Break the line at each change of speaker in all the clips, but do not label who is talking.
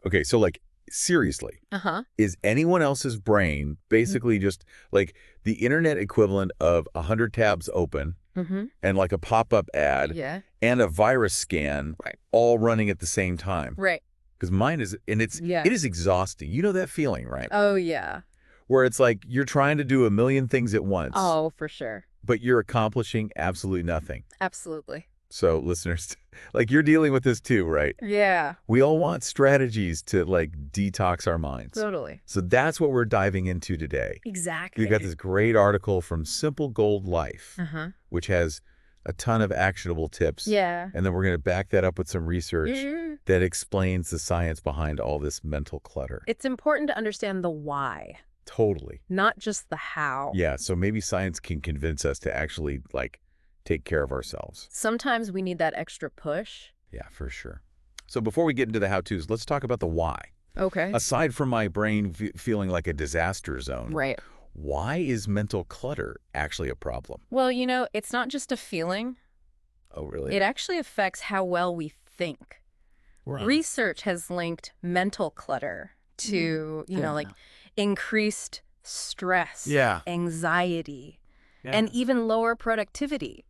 Okay, so like, seriously, is anyone else's brain basically just like the internet equivalent of 100 tabs open and like a pop-up ad and a virus scan all running at the same time?
Right.
Because mine is, and it is exhausting. You know that feeling, right?
Oh, yeah.
Where it's like you're trying to do a million things at once.
Oh, for sure.
But you're accomplishing absolutely nothing.
Absolutely.
So listeners, like you're dealing with this too, right?
Yeah.
We all want strategies to like detox our minds.
Totally.
So that's what we're diving into today.
Exactly.
You got this great article from Simple Gold Life, which has a ton of actionable tips.
Yeah.
And then we're going to back that up with some research that explains the science behind all this mental clutter.
It's important to understand the why.
Totally.
Not just the how.
Yeah, so maybe science can convince us to actually, like, take care of ourselves.
Sometimes we need that extra push.
Yeah, for sure. So before we get into the how-tos, let's talk about the why.
Okay.
Aside from my brain feeling like a disaster zone, why is mental clutter actually a problem?
Well, you know, it's not just a feeling.
Oh, really?
It actually affects how well we think.
Right.
Research has linked mental clutter to, you know, like increased stress, anxiety, and even lower productivity.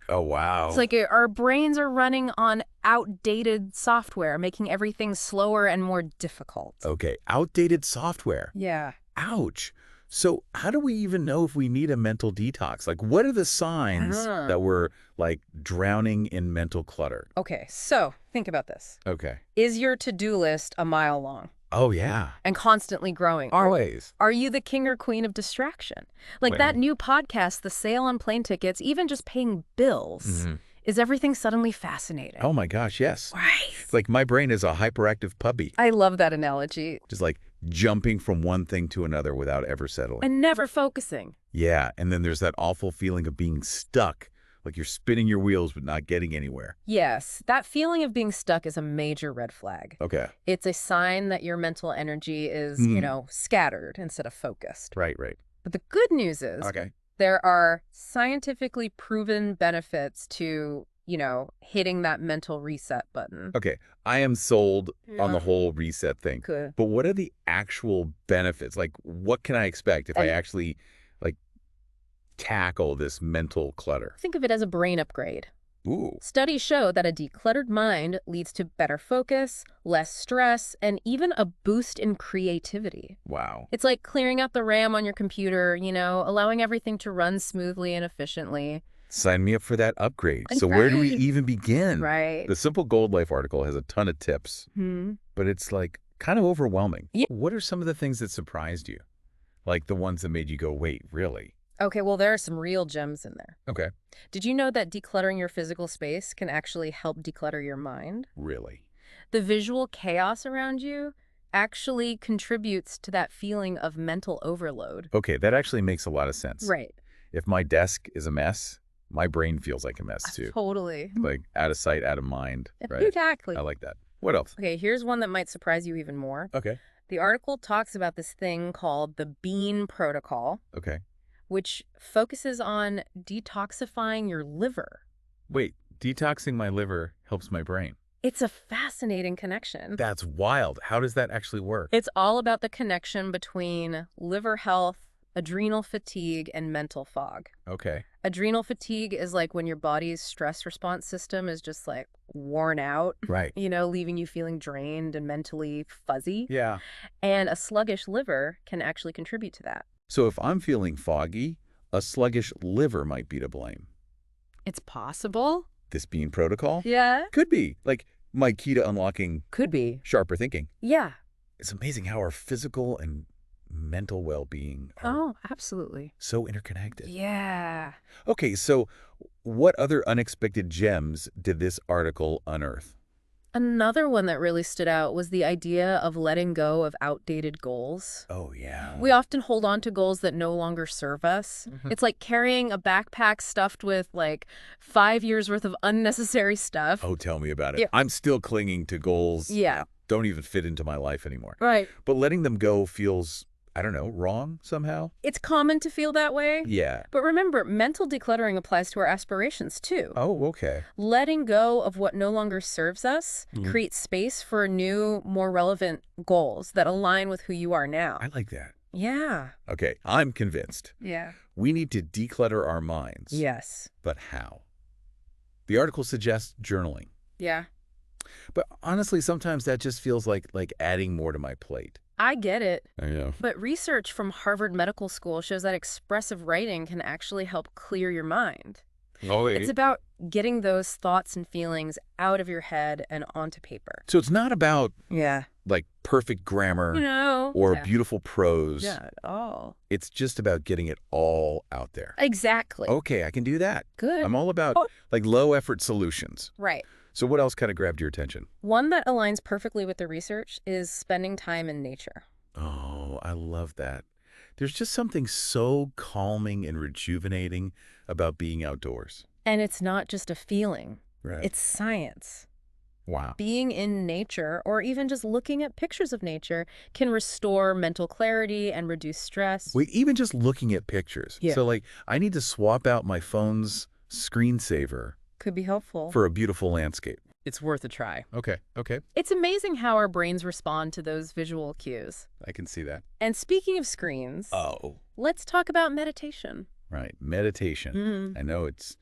Oh, wow.
It's like our brains are running on outdated software, making everything slower and more difficult.
Okay, outdated software.
Yeah.
Ouch. So how do we even know if we need a mental detox? Like, what are the signs that we're, like, drowning in mental clutter?
Okay, so think about this.
Okay.
Is your to-do list a mile long?
Oh, yeah.
And constantly growing?
Always.
Are you the king or queen of distraction? Like that new podcast, the sale on plane tickets, even just paying bills. Is everything suddenly fascinating?
Oh, my gosh, yes.
Right.
It's like my brain is a hyperactive puppy.
I love that analogy.
Just like jumping from one thing to another without ever settling.
And never focusing.
Yeah, and then there's that awful feeling of being stuck, like you're spinning your wheels but not getting anywhere.
Yes, that feeling of being stuck is a major red flag.
Okay.
It's a sign that your mental energy is, you know, scattered instead of focused.
Right, right.
But the good news is there are scientifically proven benefits to, you know, hitting that mental reset button.
Okay, I am sold on the whole reset thing.
Good.
But what are the actual benefits? Like, what can I expect if I actually, like, tackle this mental clutter?
Think of it as a brain upgrade.
Ooh.
Studies show that a decluttered mind leads to better focus, less stress, and even a boost in creativity.
Wow.
It's like clearing out the RAM on your computer, you know, allowing everything to run smoothly and efficiently.
Sign me up for that upgrade. So where do we even begin?
Right.
The Simple Gold Life article has a ton of tips, but it's like kind of overwhelming.
Yeah.
What are some of the things that surprised you? Like the ones that made you go, wait, really?
Okay, well, there are some real gems in there.
Okay.
Did you know that decluttering your physical space can actually help declutter your mind?
Really?
The visual chaos around you actually contributes to that feeling of mental overload.
Okay, that actually makes a lot of sense.
Right.
If my desk is a mess, my brain feels like a mess too.
Totally.
Like out of sight, out of mind. Right?
Exactly.
I like that. What else?
Okay, here's one that might surprise you even more.
Okay.
The article talks about this thing called the Bean Protocol.
Okay.
Which focuses on detoxifying your liver.
Wait, detoxing my liver helps my brain.
It's a fascinating connection.
That's wild. How does that actually work?
It's all about the connection between liver health, adrenal fatigue, and mental fog.
Okay.
Adrenal fatigue is like when your body's stress response system is just like worn out.
Right.
You know, leaving you feeling drained and mentally fuzzy.
Yeah.
And a sluggish liver can actually contribute to that.
So if I'm feeling foggy, a sluggish liver might be to blame.
It's possible.
This Bean Protocol?
Yeah.
Could be. Like my key to unlocking
Could be.
sharper thinking.
Yeah.
It's amazing how our physical and mental well-being are
absolutely.
so interconnected.
Yeah.
Okay, so what other unexpected gems did this article unearth?
Another one that really stood out was the idea of letting go of outdated goals.
Oh, yeah.
We often hold on to goals that no longer serve us. It's like carrying a backpack stuffed with like 5 years worth of unnecessary stuff.
Oh, tell me about it.
Yeah.
I'm still clinging to goals
Yeah.
that don't even fit into my life anymore.
Right.
But letting them go feels I don't know, wrong somehow?
It's common to feel that way.
Yeah.
But remember, mental decluttering applies to our aspirations too.
Oh, okay.
Letting go of what no longer serves us creates space for new, more relevant goals that align with who you are now.
I like that.
Yeah.
Okay, I'm convinced.
Yeah.
We need to declutter our minds.
Yes.
But how? The article suggests journaling.
Yeah.
But honestly, sometimes that just feels like adding more to my plate.
I get it.
I know.
But research from Harvard Medical School shows that expressive writing can actually help clear your mind.
Oh,
It's about getting those thoughts and feelings out of your head and onto paper.
So it's not about
Yeah.
perfect grammar
No.
or beautiful prose.
Not at all.
It's just about getting it all out there.
Exactly.
Okay, I can do that.
Good.
I'm all about low effort solutions.
Right.
So what else kind of grabbed your attention?
One that aligns perfectly with the research is spending time in nature.
Oh, I love that. There's just something so calming and rejuvenating about being outdoors.
And it's not just a feeling.
Right.
It's science.
Wow.
Being in nature, or even just looking at pictures of nature, can restore mental clarity and reduce stress.
Wait, even just looking at pictures.
Yeah.
So I need to swap out my phone's screensaver
Could be helpful.
for a beautiful landscape.
It's worth a try.
Okay.
It's amazing how our brains respond to those visual cues.
I can see that.
And speaking of screens,
Oh.
let's talk about meditation.
Right. Meditation. I know it's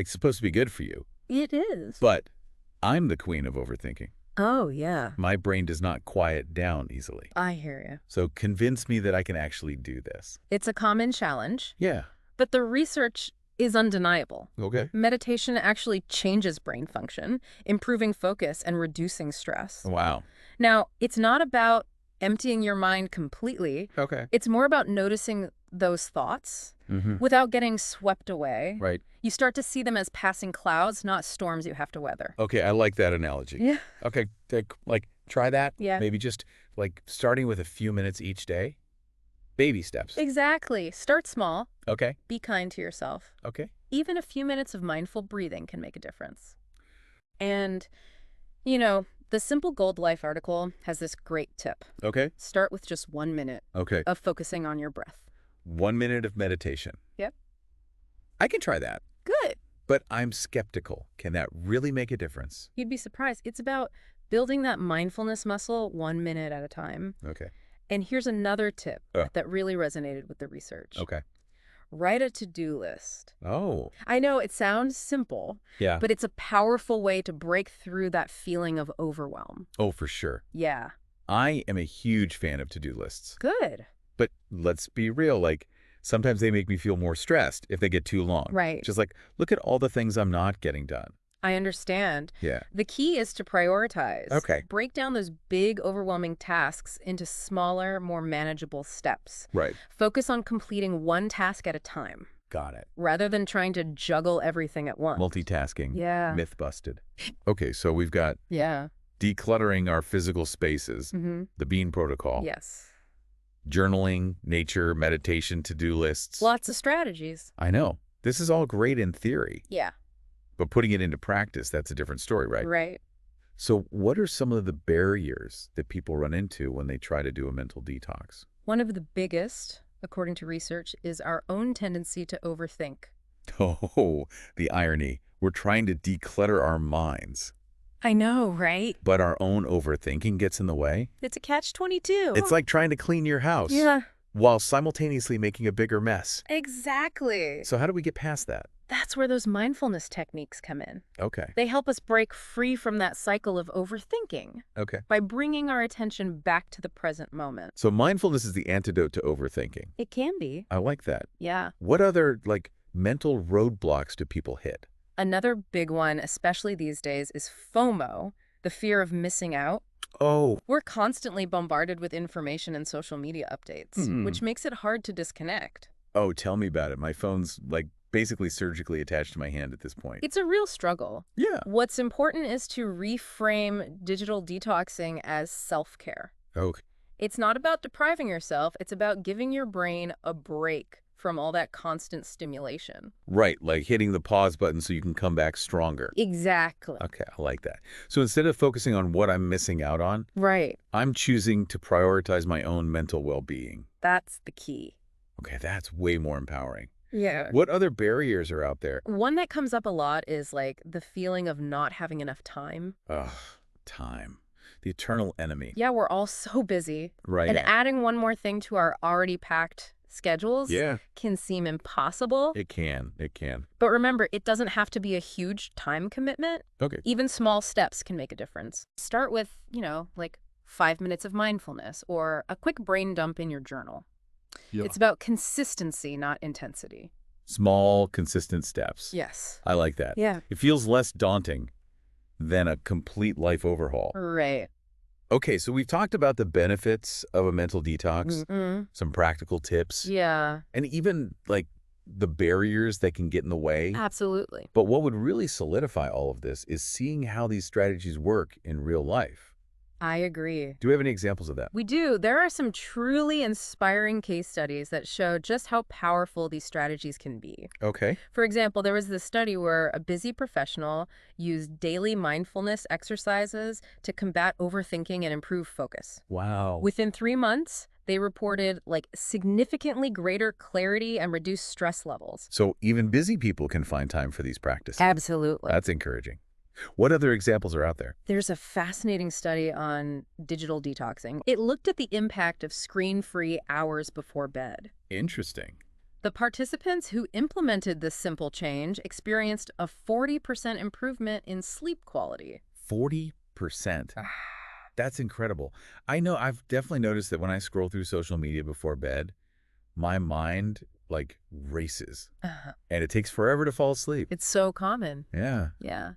supposed to be good for you,
It is.
but I'm the queen of overthinking.
Oh, yeah.
My brain does not quiet down easily.
I hear you.
So convince me that I can actually do this.
It's a common challenge,
Yeah.
but the research is undeniable.
Okay.
Meditation actually changes brain function, improving focus and reducing stress.
Wow.
Now, it's not about emptying your mind completely.
Okay.
It's more about noticing those thoughts without getting swept away.
Right.
You start to see them as passing clouds, not storms you have to weather.
Okay, I like that analogy.
Yeah.
Okay, try that.
Yeah.
Maybe just starting with a few minutes each day. Baby steps.
Exactly. Start small.
Okay.
Be kind to yourself.
Okay.
Even a few minutes of mindful breathing can make a difference. And, the Simple Gold Life article has this great tip.
Okay.
Start with just 1 minute
Okay.
of focusing on your breath.
1 minute of meditation.
Yep.
I can try that.
Good.
But I'm skeptical. Can that really make a difference?
You'd be surprised. It's about building that mindfulness muscle 1 minute at a time.
Okay.
And here's another tip that really resonated with the research.
Okay.
Write a to-do list.
Oh.
I know it sounds simple,
Yeah.
but it's a powerful way to break through that feeling of overwhelm.
Oh, for sure.
Yeah.
I am a huge fan of to-do lists.
Good.
But let's be real, sometimes they make me feel more stressed if they get too long.
Right.
Just look at all the things I'm not getting done.
I understand.
Yeah.
The key is to prioritize.
Okay.
Break down those big, overwhelming tasks into smaller, more manageable steps.
Right.
Focus on completing one task at a time,
Got it.
rather than trying to juggle everything at once.
Multitasking.
Yeah.
Myth busted. Okay, so we've got
Yeah.
decluttering our physical spaces, the Bean Protocol,
Yes.
journaling, nature, meditation, to-do lists.
Lots of strategies.
I know. This is all great in theory,
Yeah.
but putting it into practice, that's a different story, right?
Right.
So what are some of the barriers that people run into when they try to do a mental detox?
One of the biggest, according to research, is our own tendency to overthink.
Oh, the irony. We're trying to declutter our minds,
I know, right?
but our own overthinking gets in the way.
It's a catch-22.
It's like trying to clean your house while simultaneously making a bigger mess.
Exactly.
So how do we get past that?
That's where those mindfulness techniques come in.
Okay.
They help us break free from that cycle of overthinking
Okay.
by bringing our attention back to the present moment.
So mindfulness is the antidote to overthinking.
It can be.
I like that.
Yeah.
What other, mental roadblocks do people hit?
Another big one, especially these days, is FOMO, the fear of missing out.
Oh.
We're constantly bombarded with information and social media updates, which makes it hard to disconnect.
Oh, tell me about it. My phone's, basically surgically attached to my hand at this point.
It's a real struggle.
Yeah.
What's important is to reframe digital detoxing as self-care.
Okay.
It's not about depriving yourself. It's about giving your brain a break from all that constant stimulation.
Right, hitting the pause button so you can come back stronger.
Exactly.
Okay, I like that. So instead of focusing on what I'm missing out on,
Right.
I'm choosing to prioritize my own mental well-being.
That's the key.
Okay, that's way more empowering.
Yeah.
What other barriers are out there?
One that comes up a lot is like the feeling of not having enough time.
Ugh, time. The eternal enemy.
Yeah, we're all so busy.
Right.
And adding one more thing to our already packed schedules can seem impossible.
It can. It can.
But remember, it doesn't have to be a huge time commitment.
Okay.
Even small steps can make a difference. Start with, like 5 minutes of mindfulness or a quick brain dump in your journal. Yeah. It's about consistency, not intensity.
Small, consistent steps.
Yes.
I like that.
Yeah.
It feels less daunting than a complete life overhaul.
Right.
Okay, so we've talked about the benefits of a mental detox, some practical tips.
Yeah.
And even, like, the barriers that can get in the way.
Absolutely.
But what would really solidify all of this is seeing how these strategies work in real life.
I agree.
Do we have any examples of that?
We do. There are some truly inspiring case studies that show just how powerful these strategies can be.
Okay.
For example, there was this study where a busy professional used daily mindfulness exercises to combat overthinking and improve focus.
Wow.
Within 3 months, they reported like significantly greater clarity and reduced stress levels.
So even busy people can find time for these practices.
Absolutely.
That's encouraging. What other examples are out there?
There's a fascinating study on digital detoxing. It looked at the impact of screen-free hours before bed.
Interesting.
The participants who implemented this simple change experienced a 40% improvement in sleep quality.
40%. That's incredible. I know I've definitely noticed that when I scroll through social media before bed, my mind, like, races. And it takes forever to fall asleep.
It's so common.
Yeah.
Yeah.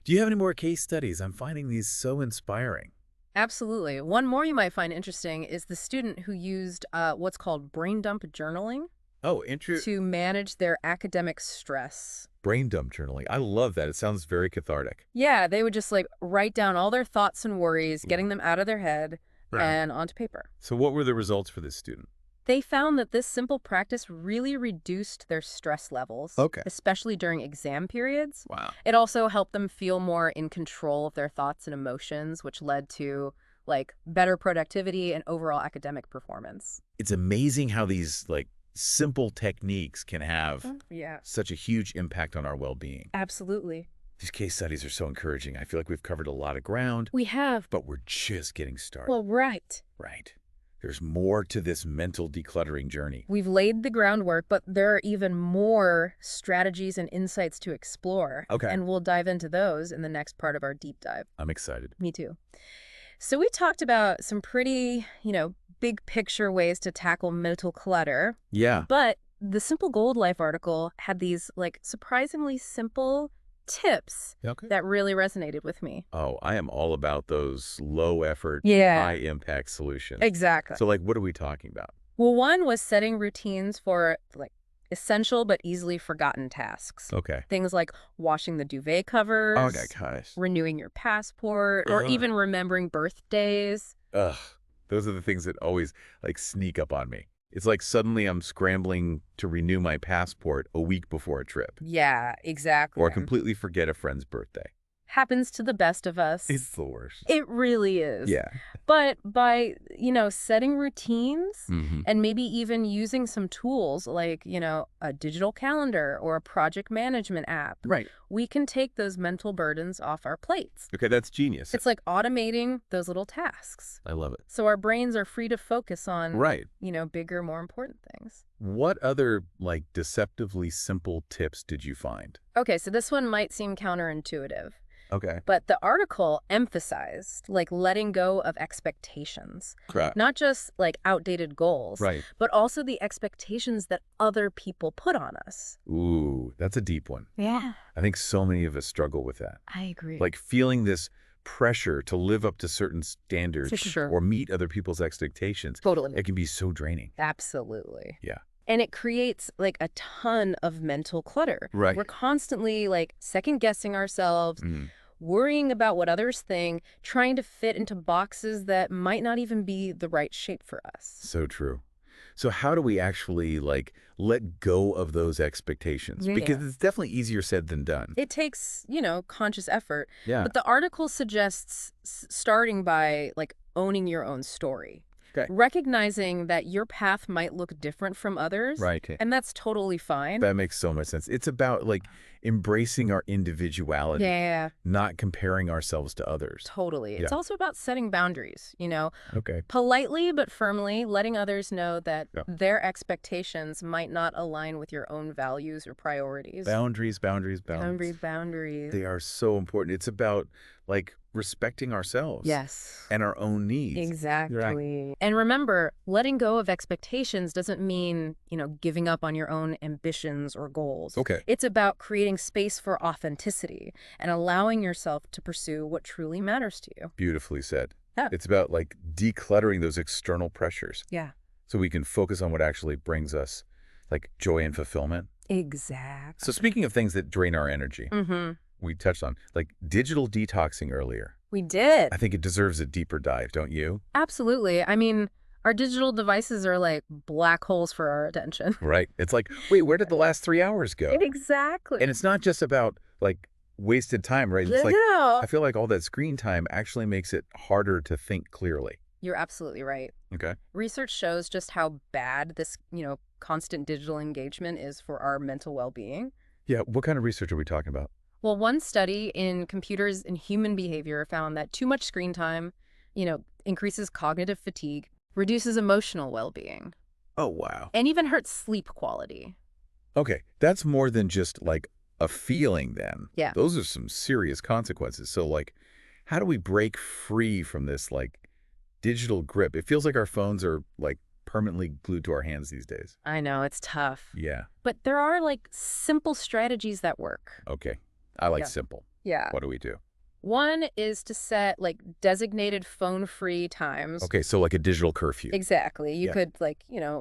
Do you have any more case studies? I'm finding these so inspiring.
Absolutely. One more you might find interesting is the student who used what's called brain dump journaling to manage their academic stress.
Brain dump journaling. I love that. It sounds very cathartic.
Yeah, they would just like write down all their thoughts and worries, getting them out of their head and onto paper.
So what were the results for this student?
They found that this simple practice really reduced their stress levels, especially during exam periods.
Wow.
It also helped them feel more in control of their thoughts and emotions, which led to like better productivity and overall academic performance.
It's amazing how these like simple techniques can have such a huge impact on our well-being.
Absolutely.
These case studies are so encouraging. I feel like we've covered a lot of ground.
We have.
But we're just getting started.
Well, right.
Right. There's more to this mental decluttering journey.
We've laid the groundwork, but there are even more strategies and insights to explore.
Okay.
And we'll dive into those in the next part of our deep dive.
I'm excited.
Me too. So we talked about some pretty, big picture ways to tackle mental clutter.
Yeah.
But the Simple Gold Life article had these like surprisingly simple tips that really resonated with me.
Oh, I am all about those low effort, high impact solutions.
Exactly.
So like, what are we talking about?
Well, one was setting routines for like essential but easily forgotten tasks.
Okay.
Things like washing the duvet covers, renewing your passport, or even remembering birthdays.
Ugh. Those are the things that always like sneak up on me. It's like suddenly I'm scrambling to renew my passport a week before a trip.
Yeah, exactly.
Or completely forget a friend's birthday.
Happens to the best of us.
It's the worst.
It really is.
Yeah.
But by, setting routines and maybe even using some tools like, a digital calendar or a project management app, we can take those mental burdens off our plates.
Okay, that's genius.
It's like automating those little tasks.
I love it.
So our brains are free to focus on,
right,
bigger, more important things.
What other, like, deceptively simple tips did you find?
Okay, so this one might seem counterintuitive.
Okay.
But the article emphasized, like, letting go of expectations.
Correct.
Not just, like, outdated goals.
Right.
But also the expectations that other people put on us.
Ooh, that's a deep one.
Yeah.
I think so many of us struggle with that.
I agree.
Like, feeling this pressure to live up to certain standards
For sure.
or meet other people's expectations.
Totally.
It can be so draining.
Absolutely.
Yeah.
And it creates, like, a ton of mental clutter.
Right.
We're constantly, like, second-guessing ourselves, worrying about what others think, trying to fit into boxes that might not even be the right shape for us.
So true. So how do we actually, like, let go of those expectations?
Yeah.
Because it's definitely easier said than done.
It takes, conscious effort.
Yeah.
But the article suggests starting by, like, owning your own story.
Okay.
Recognizing that your path might look different from others.
Right.
And that's totally fine.
That makes so much sense. It's about like embracing our individuality,
Yeah.
not comparing ourselves to others.
Totally.
Yeah.
It's also about setting boundaries,
Okay.
politely but firmly letting others know that
Yeah.
their expectations might not align with your own values or priorities.
Boundaries.
Boundaries.
They are so important. It's about like respecting ourselves.
Yes.
And our own needs.
Exactly.
Right.
And remember, letting go of expectations doesn't mean, giving up on your own ambitions or goals.
Okay.
It's about creating space for authenticity and allowing yourself to pursue what truly matters to you.
Beautifully said.
Yeah.
It's about like decluttering those external pressures.
Yeah.
So we can focus on what actually brings us like joy and fulfillment.
Exactly.
So speaking of things that drain our energy, we touched on like digital detoxing earlier.
We did.
I think it deserves a deeper dive, don't you?
Absolutely. I mean, our digital devices are like black holes for our attention.
Right. It's like, wait, where did the last 3 hours go?
Exactly.
And it's not just about like wasted time, right? It's like, I feel like all that screen time actually makes it harder to think clearly.
You're absolutely right.
Okay.
Research shows just how bad this, constant digital engagement is for our mental well-being.
Yeah. What kind of research are we talking about?
Well, one study in computers and human behavior found that too much screen time, increases cognitive fatigue, reduces emotional well-being.
Oh, wow.
And even hurts sleep quality.
Okay. That's more than just like a feeling then.
Yeah.
Those are some serious consequences. So like, how do we break free from this like digital grip? It feels like our phones are like permanently glued to our hands these days.
I know, it's tough.
Yeah.
But there are like simple strategies that work.
Okay. I like simple.
Yeah.
What do we do?
One is to set like designated phone-free times.
Okay, so like a digital curfew.
Exactly. You could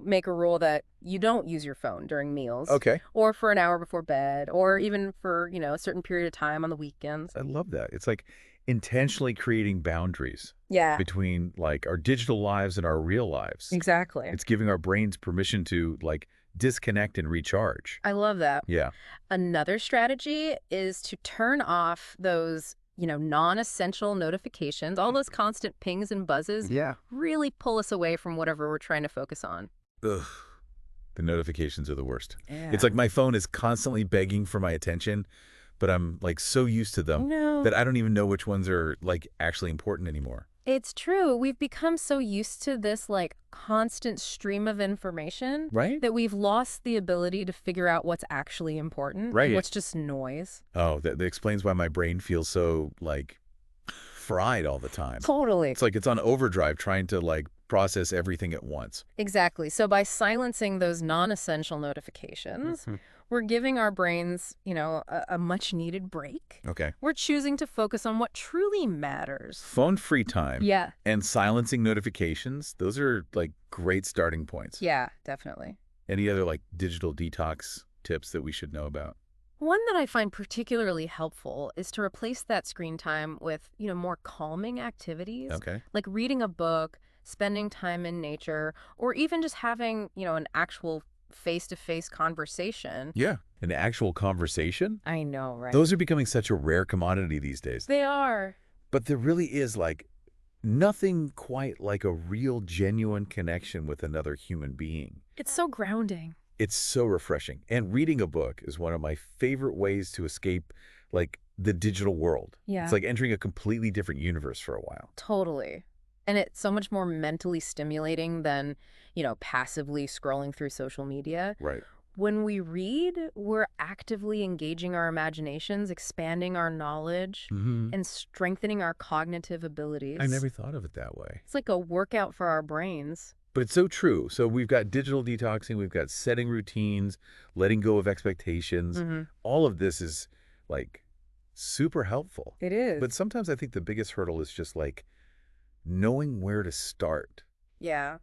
make a rule that you don't use your phone during meals.
Okay.
Or for an hour before bed, or even for, a certain period of time on the weekends.
I love that. It's like intentionally creating boundaries.
Yeah.
Between like our digital lives and our real lives.
Exactly.
It's giving our brains permission to like disconnect and recharge.
I love that.
Yeah.
Another strategy is to turn off those, non-essential notifications, all those constant pings and buzzes.
Yeah.
Really pull us away from whatever we're trying to focus on.
Ugh. The notifications are the worst.
Yeah.
It's like my phone is constantly begging for my attention, but I'm like so used to them that I don't even know which ones are like actually important anymore.
It's true. We've become so used to this like constant stream of information,
right?
That we've lost the ability to figure out what's actually important,
right?
What's just noise.
Oh, that explains why my brain feels so like fried all the time.
Totally.
It's like it's on overdrive trying to like process everything at once.
Exactly. So by silencing those non-essential notifications, we're giving our brains, a much-needed break.
Okay.
We're choosing to focus on what truly matters.
Phone-free time.
Yeah.
And silencing notifications. Those are like great starting points.
Yeah, definitely.
Any other like digital detox tips that we should know about?
One that I find particularly helpful is to replace that screen time with, more calming activities.
Okay.
Like reading a book, spending time in nature, or even just having, an actual face-to-face conversation.
Yeah. An actual conversation?
I know, right?
Those are becoming such a rare commodity these days.
They are.
But there really is like nothing quite like a real genuine connection with another human being.
It's so grounding.
It's so refreshing. And reading a book is one of my favorite ways to escape like the digital world.
Yeah.
It's like entering a completely different universe for a while.
Totally. And it's so much more mentally stimulating than, passively scrolling through social media.
Right.
When we read, we're actively engaging our imaginations, expanding our knowledge, and strengthening our cognitive abilities.
I never thought of it that way.
It's like a workout for our brains.
But it's so true. So we've got digital detoxing, we've got setting routines, letting go of expectations. All of this is like super helpful.
It is.
But sometimes I think the biggest hurdle is just like knowing where to start.
Yeah.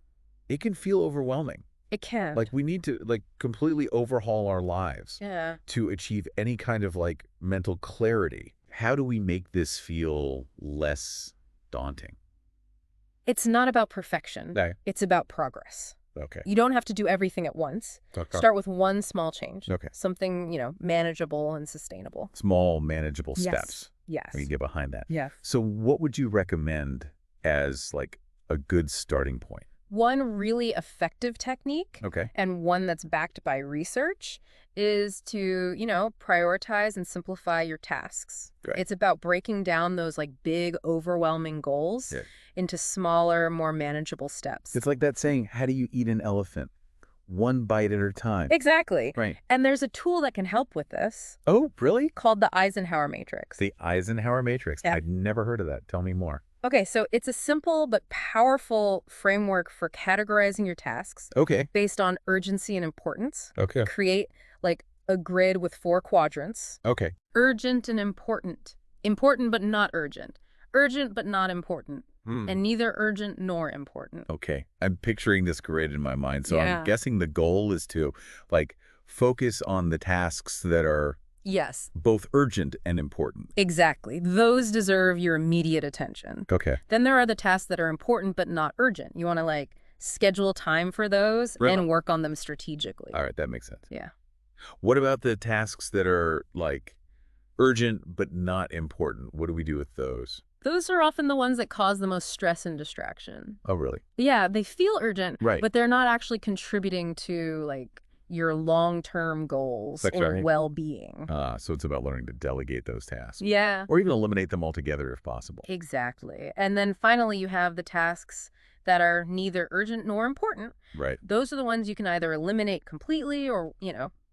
It can feel overwhelming.
It can.
Like we need to like completely overhaul our lives
Yeah.
to achieve any kind of like mental clarity. How do we make this feel less daunting?
It's not about perfection.
No.
It's about progress.
Okay.
You don't have to do everything at once.
Okay.
Start with one small change.
Okay.
Something, manageable and sustainable.
Small, manageable
Yes.
steps.
Yes.
We can get behind that.
Yes.
So what would you recommend as like a good starting point?
One really effective technique,
Okay.
and one that's backed by research, is to, prioritize and simplify your tasks.
Right.
It's about breaking down those like big, overwhelming goals into smaller, more manageable steps.
It's like that saying, how do you eat an elephant? One bite at a time.
Exactly.
Right.
And there's a tool that can help with this.
Oh, really?
Called the Eisenhower Matrix.
The Eisenhower Matrix.
Yeah.
I'd never heard of that. Tell me more.
Okay, so it's a simple but powerful framework for categorizing your tasks.
Okay.
Based on urgency and importance.
Okay.
Create like a grid with 4 quadrants.
Okay.
Urgent and important. Important but not urgent. Urgent but not important. And neither urgent nor important.
Okay. I'm picturing this grid in my mind. So I'm guessing the goal is to like focus on the tasks that are both urgent and important.
Exactly. Those deserve your immediate attention.
Okay.
Then there are the tasks that are important but not urgent. You want to like schedule time for those and work on them strategically.
All right. That makes sense.
Yeah.
What about the tasks that are like urgent but not important? What do we do with those?
Those are often the ones that cause the most stress and distraction.
Oh, really?
Yeah, they feel urgent,
right,
but they're not actually contributing to like your long-term goals or well-being.
So it's about learning to delegate those tasks.
Yeah.
Or even eliminate them altogether if possible.
Exactly. And then finally, you have the tasks that are neither urgent nor important.
Right.
Those are the ones you can either eliminate completely or,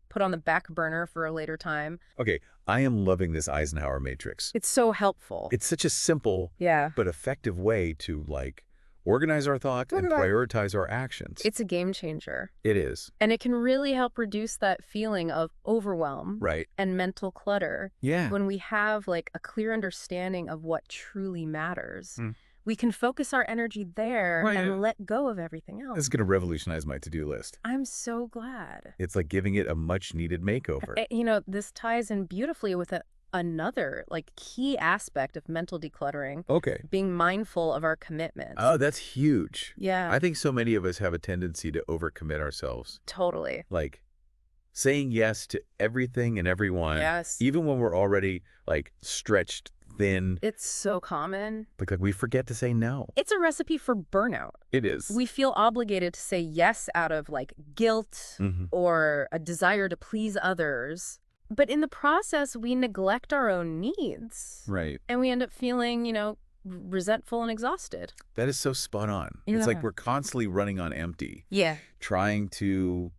put on the back burner for a later time.
Okay, I am loving this Eisenhower Matrix.
It's so helpful.
It's such a simple but effective way to like organize our thoughts and prioritize our actions.
It's a game changer.
It is.
And it can really help reduce that feeling of overwhelm and mental clutter.
Yeah.
When we have like a clear understanding of what truly matters. We can focus our energy there and let go of everything else.
This is going to revolutionize my to-do list.
I'm so glad.
It's like giving it a much-needed makeover.
This ties in beautifully with another like key aspect of mental decluttering.
Okay.
Being mindful of our commitments.
Oh, that's huge.
Yeah.
I think so many of us have a tendency to overcommit ourselves.
Totally.
Like saying yes to everything and everyone.
Yes.
Even when we're already like stretched thin.
It's so common.
Like we forget to say no.
It's a recipe for burnout.
It is.
We feel obligated to say yes out of like guilt or a desire to please others. But in the process, we neglect our own needs.
Right.
And we end up feeling, resentful and exhausted.
That is so spot on.
Yeah.
It's like we're constantly running on empty.
Yeah.
Trying to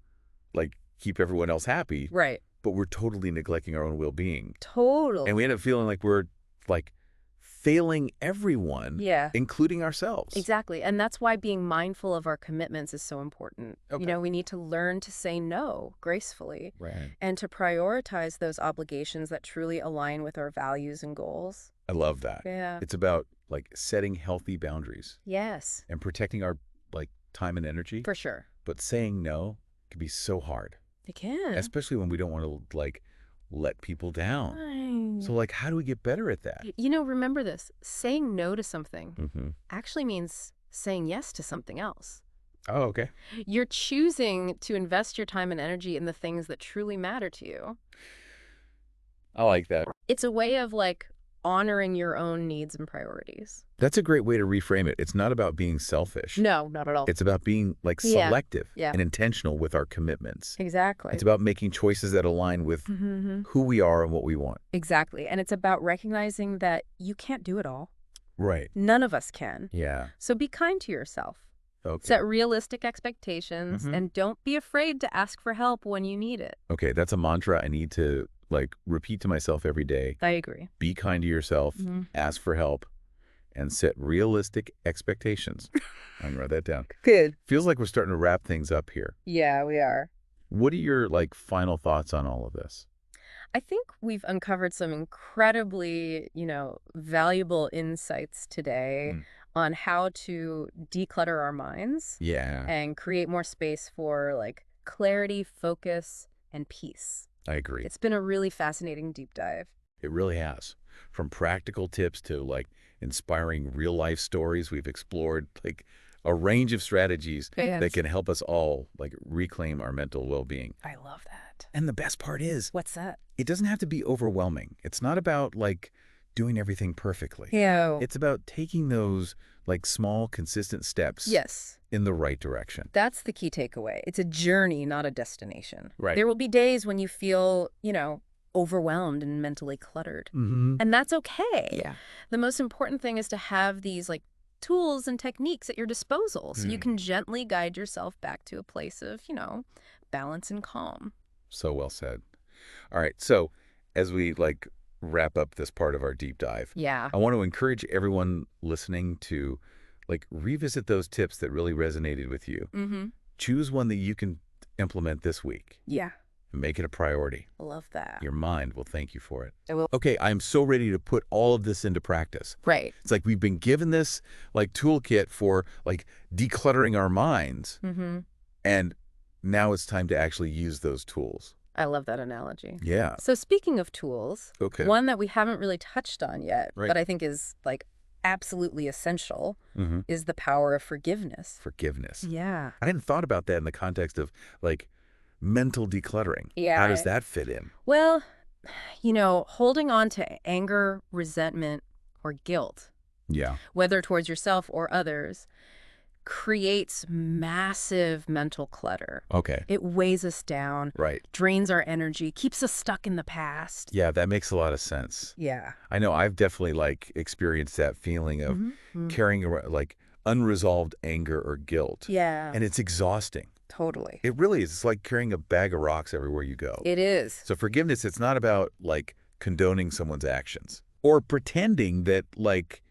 like keep everyone else happy.
Right.
But we're totally neglecting our own well-being.
Totally.
And we end up feeling like we're like failing everyone, including ourselves.
Exactly. And that's why being mindful of our commitments is so important.
Okay.
We need to learn to say no gracefully and to prioritize those obligations that truly align with our values and goals.
I love that.
Yeah.
It's about like setting healthy boundaries.
Yes.
And protecting our like time and energy.
For sure.
But saying no can be so hard.
It can.
Especially when we don't want to like let people down. So like, how do we get better at that?
Remember this. Saying no to something actually means saying yes to something else.
Oh, okay.
You're choosing to invest your time and energy in the things that truly matter to you.
I like that.
It's a way of like honoring your own needs and priorities.
That's a great way to reframe it. It's not about being selfish.
No, not at all.
It's about being like selective and intentional with our commitments.
Exactly.
It's about making choices that align with who we are and what we want.
Exactly. And it's about recognizing that you can't do it all.
Right.
None of us can.
Yeah.
So be kind to yourself.
Okay.
Set realistic expectations and don't be afraid to ask for help when you need it.
Okay, that's a mantra I need to like repeat to myself every day.
I agree.
Be kind to yourself, ask for help, and set realistic expectations. I'm gonna write that down.
Good.
Feels like we're starting to wrap things up here.
Yeah, we are.
What are your like final thoughts on all of this?
I think we've uncovered some incredibly, valuable insights today on how to declutter our minds.
Yeah.
And create more space for like clarity, focus, and peace.
I agree.
It's been a really fascinating deep dive.
It really has. From practical tips to like inspiring real life stories, we've explored like a range of strategies that can help us all like reclaim our mental well-being.
I love that.
And the best part is,
what's that?
It doesn't have to be overwhelming. It's not about like doing everything perfectly.
Yeah.
It's about taking those like small, consistent steps
Yes.
in the right direction.
That's the key takeaway. It's a journey, not a destination.
Right.
There will be days when you feel, overwhelmed and mentally cluttered. And that's okay.
Yeah.
The most important thing is to have these like tools and techniques at your disposal so you can gently guide yourself back to a place of, balance and calm.
So well said. All right. So as we like wrap up this part of our deep dive, I want to encourage everyone listening to like revisit those tips that really resonated with you. Choose one that you can implement this week.
Yeah.
And make it a priority.
Love that.
Your mind will thank you for it.
I will.
Okay, I'm so ready to put all of this into practice.
Right.
It's like we've been given this like toolkit for like decluttering our minds. And now it's time to actually use those tools.
I love that analogy.
Yeah.
So speaking of tools, one that we haven't really touched on yet, but I think is like absolutely essential, is the power of forgiveness.
Forgiveness.
Yeah.
I hadn't thought about that in the context of like mental decluttering.
Yeah.
How does that fit in?
Well, holding on to anger, resentment, or guilt, whether towards yourself or others, creates massive mental clutter.
Okay.
It weighs us down,
Right.
drains our energy, keeps us stuck in the past.
Yeah, that makes a lot of sense.
Yeah.
I know I've definitely like experienced that feeling of carrying around like unresolved anger or guilt.
Yeah.
And it's exhausting.
Totally.
It really is. It's like carrying a bag of rocks everywhere you go.
It is.
So forgiveness, it's not about like condoning someone's actions or pretending that like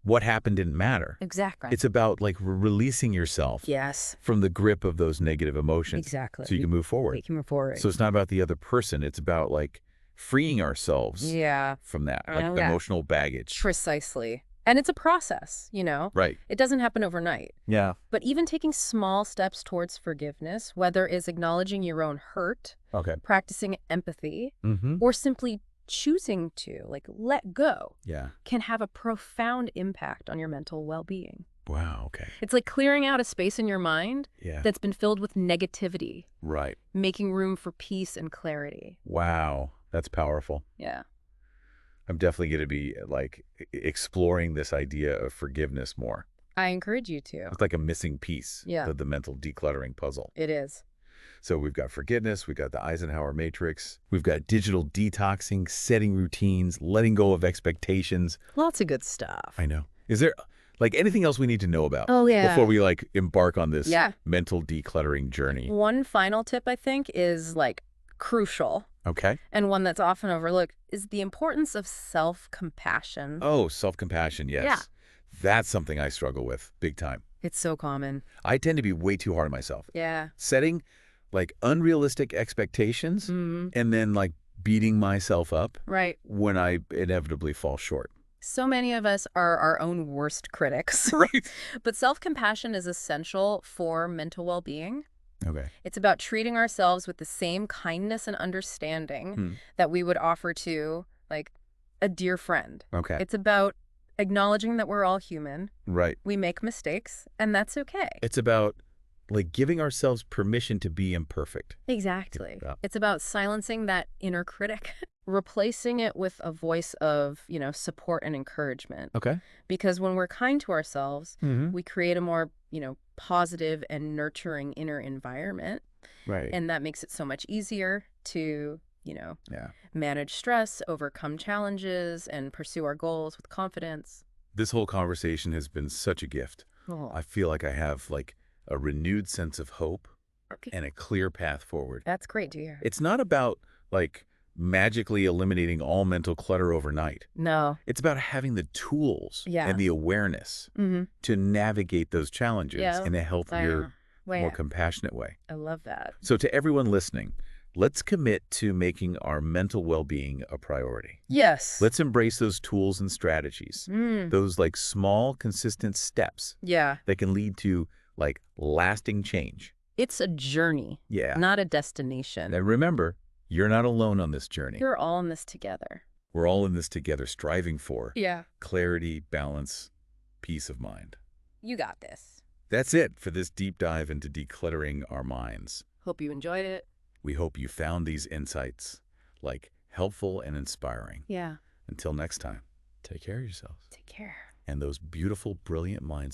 what happened didn't matter.
Exactly.
It's about like releasing yourself from the grip of those negative emotions.
Exactly.
So you can move forward.
We can move forward.
So it's not about the other person. It's about like freeing ourselves from that, like the emotional baggage.
Precisely. And it's a process,
Right.
It doesn't happen overnight.
Yeah.
But even taking small steps towards forgiveness, whether it's acknowledging your own hurt, practicing empathy, or simply choosing to like let go, can have a profound impact on your mental well-being.
Wow. Okay.
It's like clearing out a space in your mind that's been filled with negativity.
Right.
Making room for peace and clarity.
Wow. That's powerful.
Yeah.
I'm definitely going to be like exploring this idea of forgiveness more.
I encourage you to.
It's like a missing piece of the mental decluttering puzzle.
It is.
So we've got forgiveness, we've got the Eisenhower matrix, we've got digital detoxing, setting routines, letting go of expectations.
Lots of good stuff.
I know. Is there like anything else we need to know about before we like embark on this mental decluttering journey?
One final tip I think is like crucial.
Okay.
And one that's often overlooked is the importance of self-compassion.
Oh, self-compassion, yes.
Yeah.
That's something I struggle with big time.
It's so common.
I tend to be way too hard on myself.
Yeah.
Setting like unrealistic expectations and then like beating myself up when I inevitably fall short.
So many of us are our own worst critics.
Right.
But self-compassion is essential for mental well-being.
Okay.
It's about treating ourselves with the same kindness and understanding that we would offer to, like, a dear friend.
Okay.
It's about acknowledging that we're all human.
Right.
We make mistakes, and that's okay.
It's about, like, giving ourselves permission to be imperfect.
Exactly.
Yeah.
It's about silencing that inner critic, replacing it with a voice of, support and encouragement.
Okay.
Because when we're kind to ourselves, we create a more, positive and nurturing inner environment.
Right.
And that makes it so much easier to, manage stress, overcome challenges, and pursue our goals with confidence.
This whole conversation has been such a gift.
Oh.
I feel like I have, like, a renewed sense of hope and a clear path forward.
That's great to hear.
It's not about, like, magically eliminating all mental clutter overnight.
No.
It's about having the tools and the awareness to navigate those challenges in a healthier, more compassionate way.
I love that.
So to everyone listening, let's commit to making our mental well-being a priority.
Yes.
Let's embrace those tools and strategies, those like small, consistent steps that can lead to like lasting change.
It's a journey, not a destination.
And remember, you're not alone on this journey.
You're all in this together.
We're all in this together, striving for clarity, balance, peace of mind.
You got this.
That's it for this deep dive into decluttering our minds.
Hope you enjoyed it.
We hope you found these insights like helpful and inspiring.
Yeah.
Until next time. Take care of yourselves.
Take care.
And those beautiful, brilliant minds